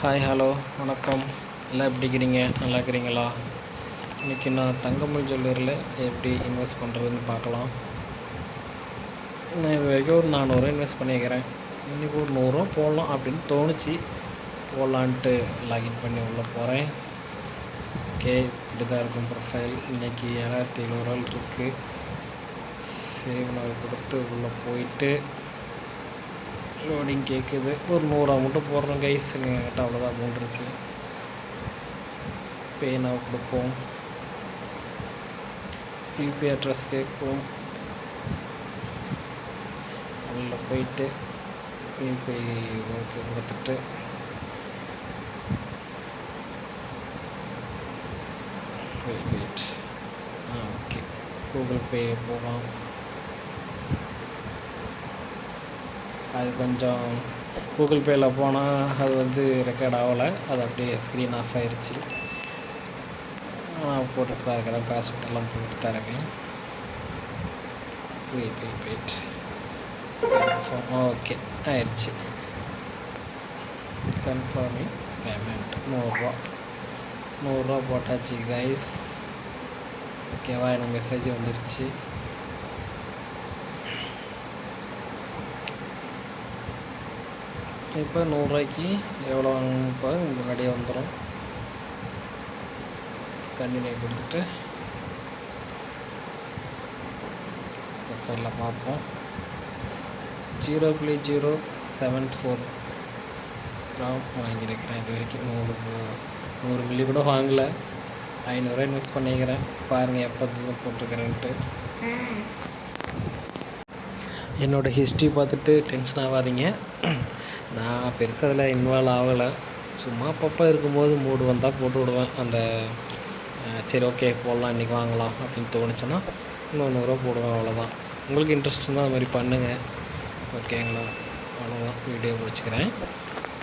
Hi hello வணக்கம். எல்லாம் எப்படி இருக்கிறீங்க? நல்லா இருக்கிறீங்களா? இன்றைக்கி நான் தங்கமல் ஜுவல்லரியில் எப்படி இன்வெஸ்ட் பண்ணுறதுன்னு பார்க்கலாம். நான் இது வரைக்கும் ஒரு 400 இன்வெஸ்ட் பண்ணிக்கிறேன். இன்றைக்கி ஒரு 100 போடலாம் அப்படின்னு தோணுச்சு. போடலான்ட்டு லாகின் பண்ணி உள்ளே போகிறேன். ஓகே, இப்படி தான் இருக்கும் ப்ரொஃபைல். இன்றைக்கி 7700 இருக்குது. சேவ் நான் கொடுத்து உள்ளே போயிட்டு லோடிங் கேட்குது. ஒரு 100 மட்டும் போடுறோம் கைஸ். எங்கள்கிட்ட அவ்வளோதான் அமௌண்ட் இருக்குது. பேனாக கொடுப்போம். யூபிஐ அட்ரஸ் கேட்கும். உள்ளே போயிட்டு யூபிஐ ஓகே கொடுத்துட்டு வெயிட் ஓகே கூகுள் பே போகலாம். அது கொஞ்சம் கூகுள் பேயில் போனால் அது ரெக்கார்ட் ஆகலை. அது அப்படியே ஸ்க்ரீன் ஆஃப் ஆயிடுச்சு. நான் போட்டுட்டு தான் இருக்கிறேன். பாஸ்வேர்ட் எல்லாம் போட்டுட்டு தான் இருக்கேன். வெயிட் கன்ஃபார்ம் ஓகே ஆயிடுச்சு. கன்ஃபார்மிங் பேமெண்ட் 100 போட்டாச்சு கைஸ். ஓகேவா? எனக்கு மெசேஜ் வந்துடுச்சு. இப்போ 100 எவ்வளோ வாங்கணும்ப்போ முன்னாடியே வந்துடும். கண்டினியூ கொடுத்துட்டு ப்ரொஃபைலில் பார்ப்போம். 0.074 கிராம் வாங்கியிருக்கிறேன். இது வரைக்கும் 100 மில்லி கூட வாங்கலை. 500 இன்வெஸ்ட் பண்ணிக்கிறேன். பாருங்கள் எப்போ போட்டிருக்கிறேன்ட்டு. என்னோடய ஹிஸ்ட்ரி பார்த்துட்டு டென்ஷன் ஆகாதீங்க. நான் பெருசாக அதில் இன்வால்வ் ஆகலை. சும்மா அப்பப்போ இருக்கும்போது மூடு வந்தால் போட்டு விடுவேன். அந்த சரி ஓகே போடலாம் இன்றைக்கி வாங்கலாம் அப்படின்னு தோணுச்சுன்னா இன்னும் 100 போடுவேன். அவ்வளோதான். உங்களுக்கு இன்ட்ரெஸ்ட் இருந்தால் அது மாதிரி பண்ணுங்கள். ஓகேங்களா? அவ்வளோதான். வீடியோ முடிச்சுக்கிறேன்.